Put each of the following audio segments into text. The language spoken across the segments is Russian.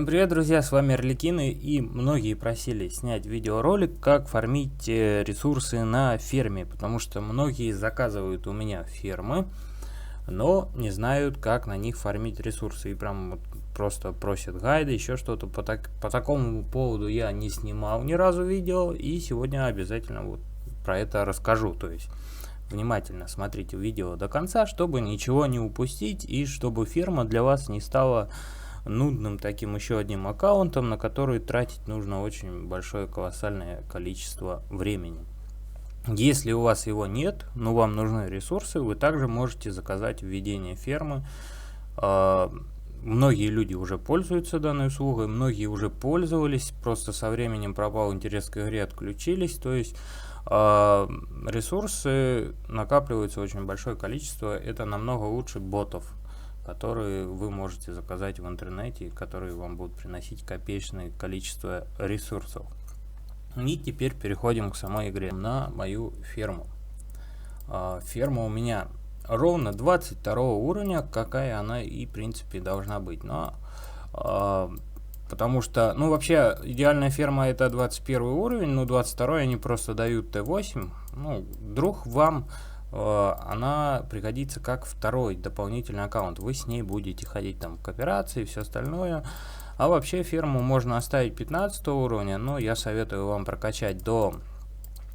Всем привет, друзья, с вами Арлекины, и многие просили снять видеоролик, как фармить ресурсы на ферме, потому что многие заказывают у меня фермы, но не знают, как на них фармить ресурсы, и прям вот просто просят гайды, еще что-то. По такому поводу я не снимал ни разу видео, и сегодня обязательно вот про это расскажу. То есть внимательно смотрите видео до конца, чтобы ничего не упустить, и чтобы ферма для вас не стала нудным таким еще одним аккаунтом, на который тратить нужно очень большое колоссальное количество времени. Если у вас его нет, но вам нужны ресурсы, вы также можете заказать введение фермы. Многие люди уже пользуются данной услугой, многие уже пользовались, просто со временем пропал интерес к игре, отключились. То есть ресурсы накапливаются очень большое количество, это намного лучше ботов, которые вы можете заказать в интернете, которые вам будут приносить копеечное количество ресурсов. И теперь переходим к самой игре, на мою ферму. Ферма у меня ровно 22 уровня, какая она и в принципе должна быть. Но потому что, ну, вообще идеальная ферма это 21 уровень, но 22 они просто дают Т8. Ну, вдруг вам она пригодится как второй дополнительный аккаунт. Вы с ней будете ходить там в кооперации и все остальное. А вообще ферму можно оставить 15 уровня, но я советую вам прокачать до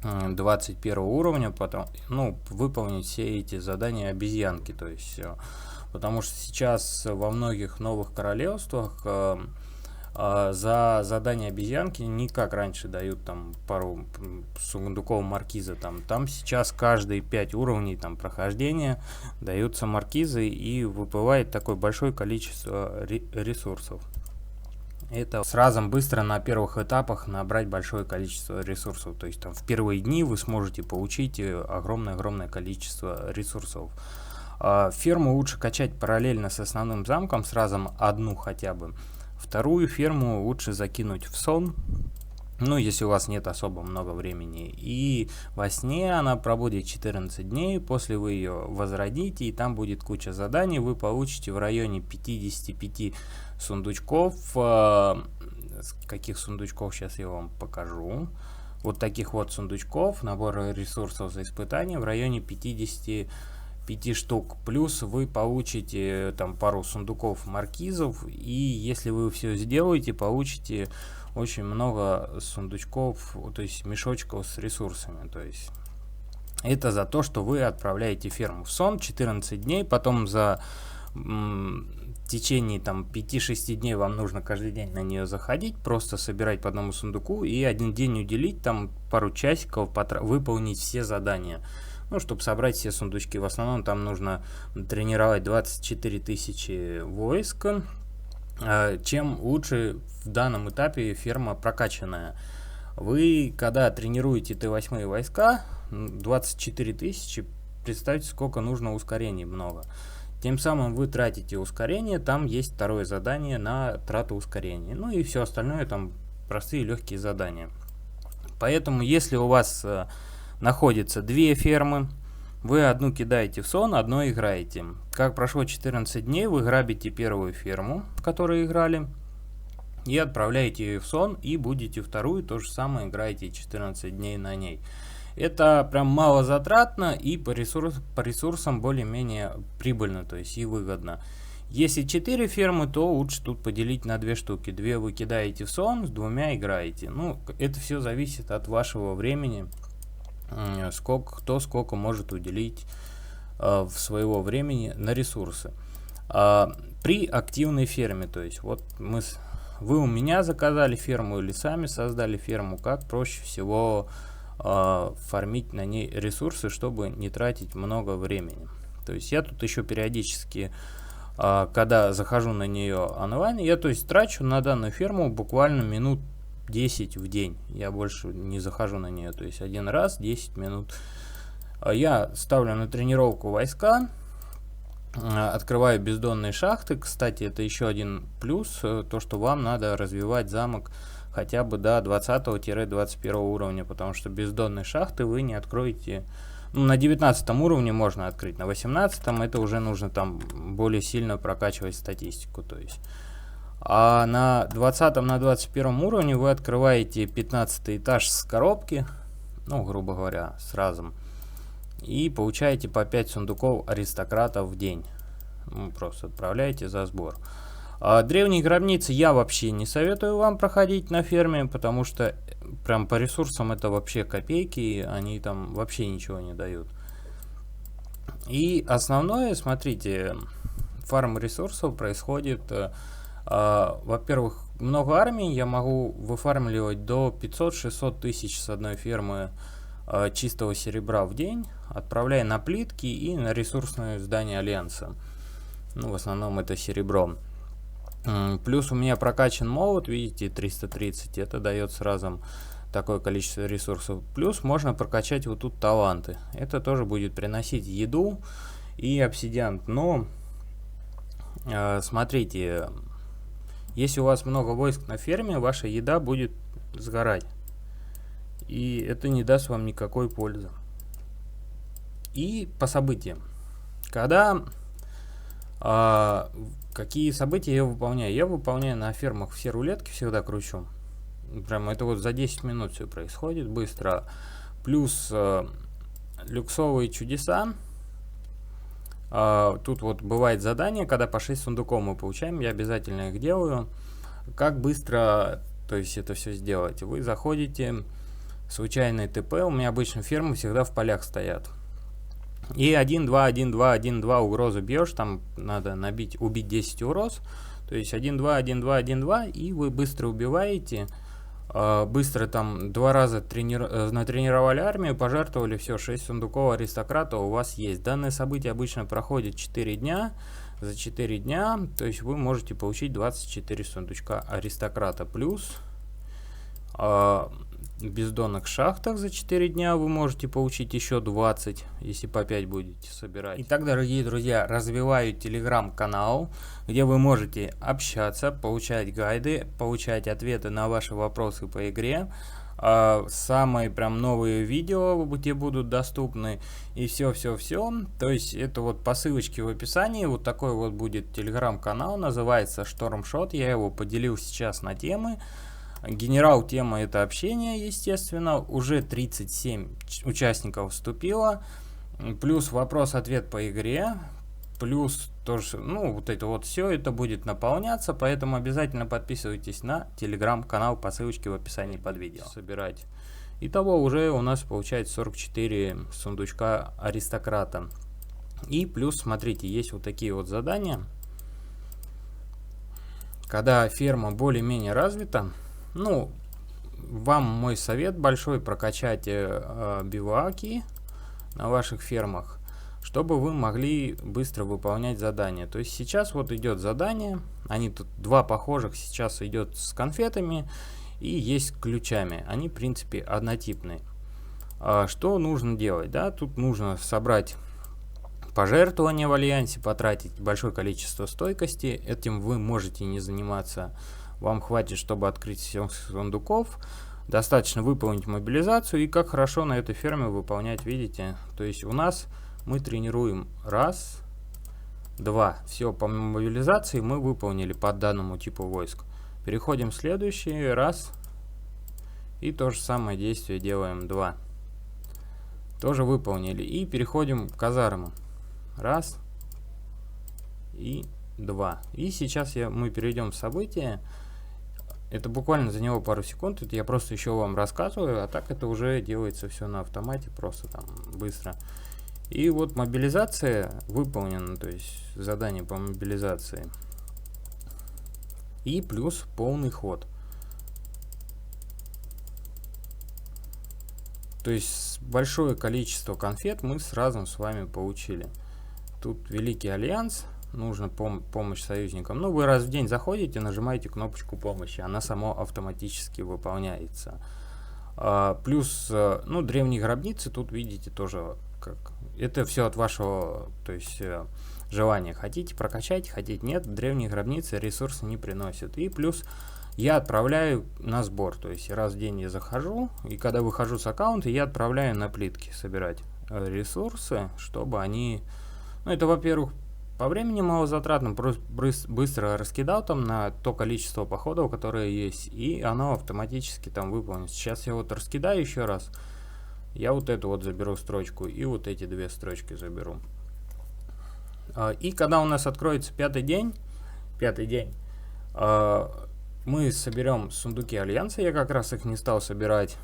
21 уровня, потом, ну, выполнить все эти задания обезьянки. То есть, потому что сейчас во многих новых королевствах за задание обезьянки не как раньше дают там пару сундуков маркиза, там сейчас каждые 5 уровней там прохождения даются маркизы, и выплывает такое большое количество ресурсов. Это сразу быстро на первых этапах набрать большое количество ресурсов, то есть там в первые дни вы сможете получить огромное количество ресурсов. Ферму лучше качать параллельно с основным замком, сразу одну хотя бы. Вторую ферму лучше закинуть в сон, ну, если у вас нет особо много времени. И во сне она пробудет 14 дней, после вы ее возродите, и там будет куча заданий. Вы получите в районе 55 сундучков. Каких сундучков, сейчас я вам покажу. Вот таких вот сундучков, набор ресурсов за испытание в районе 55 штук, плюс вы получите там пару сундуков маркизов, и если вы все сделаете, получите очень много сундучков, то есть мешочков с ресурсами. То есть это за то, что вы отправляете ферму в сон 14 дней, потом за течение там 5-6 дней вам нужно каждый день на нее заходить, просто собирать по одному сундуку и один день уделить, там пару часиков, выполнить все задания. Ну, чтобы собрать все сундучки. В основном там нужно тренировать 24 тысячи войск. Чем лучше в данном этапе ферма прокачанная. Вы, когда тренируете Т8 войска, 24 тысячи, представьте, сколько нужно ускорений, много. Тем самым вы тратите ускорение, там есть второе задание на трату ускорения. Ну и все остальное там простые легкие задания. Поэтому, если у вас находится две фермы, вы одну кидаете в сон, одной играете. Как прошло 14 дней, вы грабите первую ферму, в которой играли, и отправляете ее в сон, и будете вторую, то же самое играете 14 дней на ней. Это прям мало затратно и по ресурсам более-менее прибыльно, то есть и выгодно. Если 4 фермы, то лучше тут поделить на 2 штуки. 2 вы кидаете в сон, с 2 играете. Ну, это все зависит от вашего времени. Кто сколько может уделить своего времени на ресурсы. При активной ферме, то есть вот вы у меня заказали ферму или сами создали ферму, как проще всего фармить на ней ресурсы, чтобы не тратить много времени. То есть я тут еще периодически, когда захожу на нее онлайн, я то есть трачу на данную ферму буквально минут 10 в день. Я больше не захожу на нее. То есть один раз 10 минут. Я ставлю на тренировку войска. Открываю бездонные шахты. Кстати, это еще один плюс. То, что вам надо развивать замок хотя бы до 20-21 уровня. Потому что бездонные шахты вы не откроете. Ну, на 19 уровне можно открыть. На 18 это уже нужно там более сильно прокачивать статистику. То есть А на 20 на 21 уровне вы открываете 15 этаж с коробки, ну, грубо говоря, сразу, и получаете по 5 сундуков аристократов в день. Ну, просто отправляете за сбор. А древние гробницы я вообще не советую вам проходить на ферме, потому что прям по ресурсам это вообще копейки, они там вообще ничего не дают. И основное, смотрите, фарм ресурсов происходит, во-первых, много армий, я могу выфармливать до 500-600 тысяч с одной фермы чистого серебра в день, отправляя на плитки и на ресурсные здания Альянса. Ну, в основном это серебро. Плюс у меня прокачан молот, видите, 330, это дает сразу такое количество ресурсов. Плюс можно прокачать вот тут таланты. Это тоже будет приносить еду и обсидиан. Но, смотрите, если у вас много войск на ферме, ваша еда будет сгорать. И это не даст вам никакой пользы. И по событиям. Когда... какие события я выполняю? Я выполняю на фермах все рулетки, всегда кручу. Прям это вот за 10 минут все происходит быстро. Плюс люксовые чудеса. Тут вот бывает задание, когда по 6 сундуков мы получаем, я обязательно их делаю. Как быстро, то есть это все сделать? Вы заходите, случайный ТП, у меня обычно фермы всегда в полях стоят. И 1, 2, 1, 2, 1, 2 угрозы бьешь, там надо убить 10 угроз. То есть 1, 2, 1, 2, 1, 2, и вы быстро убиваете. Быстро там 2 раза натренировали армию, пожертвовали, все, 6 сундуков аристократа у вас есть. Данное событие обычно проходит 4 дня. За 4 дня, то есть вы можете получить 24 сундучка аристократа. Плюс в бездонных шахтах за 4 дня вы можете получить еще 20, если по 5 будете собирать. Итак, дорогие друзья, развиваю телеграм-канал, где вы можете общаться, получать гайды, получать ответы на ваши вопросы по игре. Самые прям новые видео где будут доступны, и все. То есть это вот по ссылочке в описании, вот такой вот будет телеграм-канал, называется Штормшот, я его поделил сейчас на темы. Генерал тема это общение, естественно, уже 37 участников вступило, плюс вопрос-ответ по игре, плюс тоже, ну, вот это вот все, это будет наполняться, поэтому обязательно подписывайтесь на телеграм-канал по ссылочке в описании под видео. Собирать. Итого уже у нас получается 44 сундучка аристократа. И плюс, смотрите, есть вот такие вот задания. Когда ферма более-менее развита, ну, вам мой совет большой: прокачайте биваки на ваших фермах, чтобы вы могли быстро выполнять задания. То есть сейчас вот идет задание, они тут два похожих, сейчас идет с конфетами и есть с ключами. Они в принципе однотипные. Что нужно делать? Да? Тут нужно собрать пожертвования в альянсе, потратить большое количество стойкости. Этим вы можете не заниматься. Вам хватит, чтобы открыть 7 сундуков. Достаточно выполнить мобилизацию. И как хорошо на этой ферме выполнять, видите? То есть у нас мы тренируем раз, два. Все, по мобилизации мы выполнили по данному типу войск. Переходим в следующий раз. И то же самое действие делаем 2. Тоже выполнили. И переходим к казармам. Раз. И 2. И сейчас мы перейдем в события. Это буквально за него пару секунд. Это я просто еще вам рассказываю. А так это уже делается все на автомате. Просто там быстро. И вот мобилизация выполнена. То есть задание по мобилизации. И плюс полный ход. То есть большое количество конфет мы сразу с вами получили. Тут Великий Альянс. Нужно помощь союзникам. Ну, вы раз в день заходите, нажимаете кнопочку помощи. Она сама автоматически выполняется. Плюс, ну, древние гробницы. Тут видите тоже, как это все от вашего, то есть, желания. Хотите прокачать, хотите нет. Древние гробницы ресурсы не приносят. И плюс я отправляю на сбор. То есть раз в день я захожу. И когда выхожу с аккаунта, я отправляю на плитки собирать ресурсы, чтобы они... Ну, это, во-первых, По времени малозатратно, быстро раскидал там на то количество походов, которые есть, и оно автоматически там выполнится. Сейчас я вот раскидаю еще раз, я вот эту вот заберу строчку и вот эти две строчки заберу. И когда у нас откроется пятый день, мы соберем сундуки Альянса, я как раз их не стал собирать,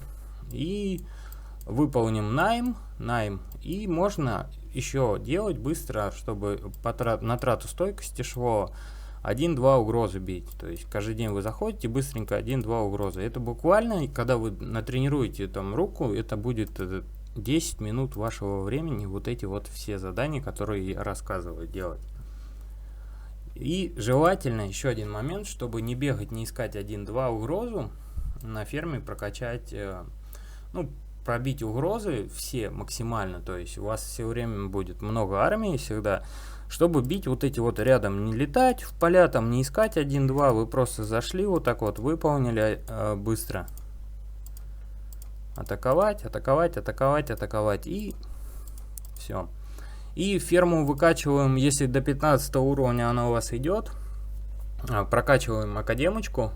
и выполним найм, и можно еще делать быстро, чтобы на трату стойкости шло 1-2 угрозы бить. То есть каждый день вы заходите, быстренько 1-2 угрозы. Это буквально, когда вы натренируете там руку, это будет 10 минут вашего времени, вот эти вот все задания, которые я рассказываю, делать. И желательно еще один момент, чтобы не бегать, не искать 1-2 угрозу, на ферме прокачать, ну, пробить угрозы все максимально, то есть у вас все время будет много армии всегда, чтобы бить вот эти вот рядом, не летать в поля, там не искать 1-2, вы просто зашли вот так вот, выполнили быстро. Атаковать, и все. И ферму выкачиваем, если до 15 уровня она у вас идет, прокачиваем академочку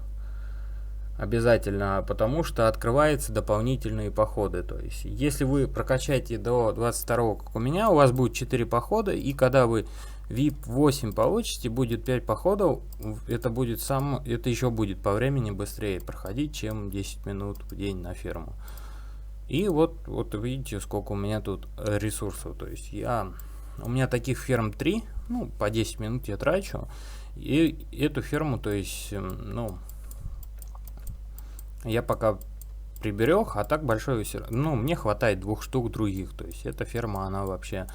обязательно, потому что открываются дополнительные походы. То есть, если вы прокачаете до 22, как у меня, у вас будет 4 похода, и когда вы VIP 8 получите, будет 5 походов, это еще будет по времени быстрее проходить, чем 10 минут в день на ферму. И вот видите, сколько у меня тут ресурсов. То есть у меня таких ферм 3, ну, по 10 минут я трачу. И эту ферму, то есть, ну, я пока приберег, а так большой, ну, мне хватает 2 штук других. То есть, эта ферма, она вообще,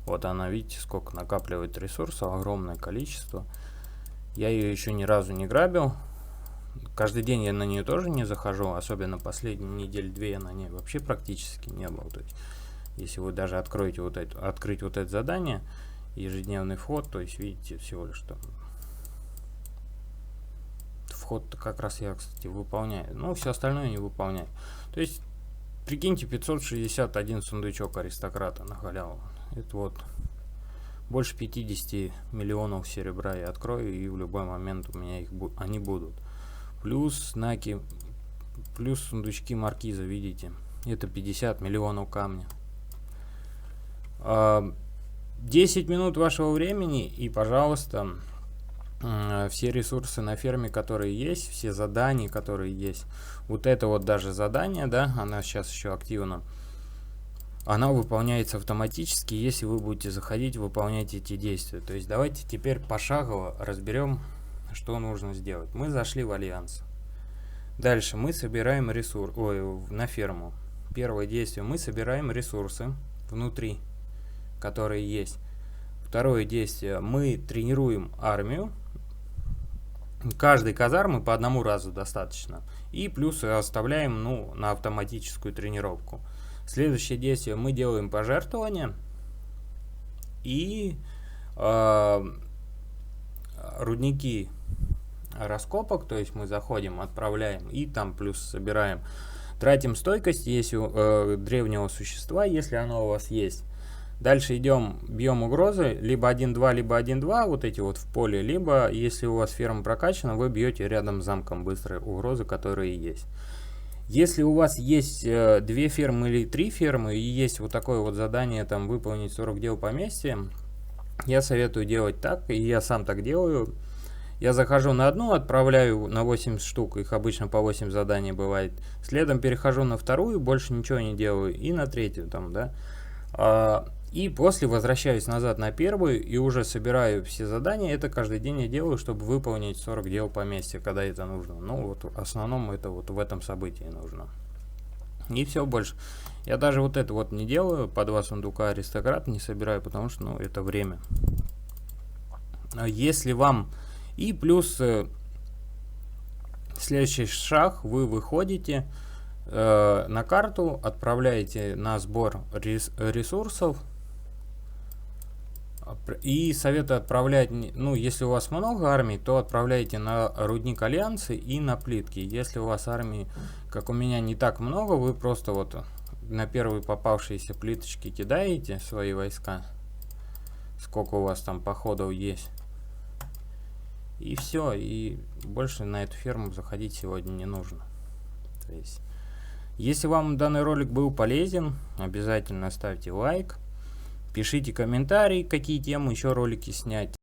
вот она, видите, сколько накапливает ресурсов, огромное количество. Я ее еще ни разу не грабил. Каждый день я на нее тоже не захожу, особенно последние недели 2 я на ней вообще практически не был. То есть, если вы даже откроете открыть вот это задание, ежедневный вход, то есть видите всего лишь там вход как раз я, кстати, выполняю, но все остальное не выполняю. То есть прикиньте, 561 сундучок аристократа на халяву. Это вот больше 50 миллионов серебра я открою, и в любой момент у меня они будут. Плюс знаки, плюс сундучки маркиза, видите, это 50 миллионов камня. 10 минут вашего времени, и, пожалуйста, все ресурсы на ферме, которые есть, все задания, которые есть. Вот это вот даже задание, да, она сейчас еще активна. Она выполняется автоматически, если вы будете заходить, выполнять эти действия. То есть давайте теперь пошагово разберем, что нужно сделать. Мы зашли в Альянс. Дальше мы собираем на ферму. Первое действие: мы собираем ресурсы внутри, которые есть. Второе действие: мы тренируем армию. Каждой казармы по одному разу достаточно. И плюс оставляем, ну, на автоматическую тренировку. Следующее действие: мы делаем пожертвования и рудники раскопок, то есть мы заходим, отправляем и там плюс собираем. Тратим стойкость, если древнего существа, если оно у вас есть. Дальше идем, бьем угрозы, либо 1-2, либо 1-2, вот эти вот в поле, либо, если у вас ферма прокачана, вы бьете рядом с замком быстрые угрозы, которые есть. Если у вас есть 2 фермы или 3 фермы, и есть вот такое вот задание, там, выполнить 40 дел поместья, я советую делать так, и я сам так делаю. Я захожу на одну, отправляю на 80 штук, их обычно по 8 заданий бывает. Следом перехожу на вторую, больше ничего не делаю, и на третью там, да. И после возвращаюсь назад на первую и уже собираю все задания. Это каждый день я делаю, чтобы выполнить 40 дел поместья, когда это нужно. Ну вот в основном это вот в этом событии нужно. И все больше. Я даже вот это вот не делаю, по 2 сундука аристократ не собираю, потому что, ну, это время. Если вам... И плюс следующий шаг: вы выходите на карту, отправляете на сбор ресурсов. И советую отправлять, ну, если у вас много армий, то отправляйте на рудник Альянса и на плитки. Если у вас армии, как у меня, не так много, вы просто вот на первые попавшиеся плиточки кидаете свои войска, сколько у вас там походов есть. И все, и больше на эту ферму заходить сегодня не нужно. То есть, если вам данный ролик был полезен, обязательно ставьте лайк, пишите комментарии, какие темы еще ролики снять.